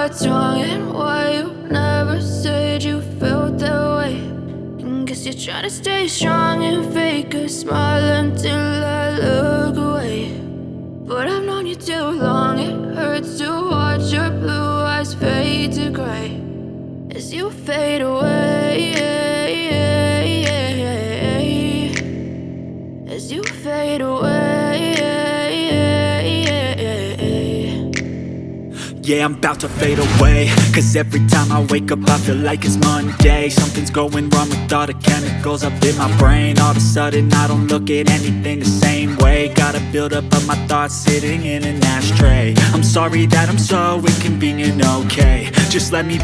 what's wrong and why you never said you felt that way. And guess you're trying to stay strong and fake a smile until I look away. But I've known you too long, it hurts to watch your blue eyes fade to gray as you fade away, as you fade away. Yeah, I'm about to fade away, cause every time I wake up I feel like it's Monday. Something's going wrong with all the chemicals up in my brain. All of a sudden I don't look at anything the same way. Gotta build up of my thoughts sitting in an ashtray. I'm sorry that I'm so inconvenient, okay. Just let me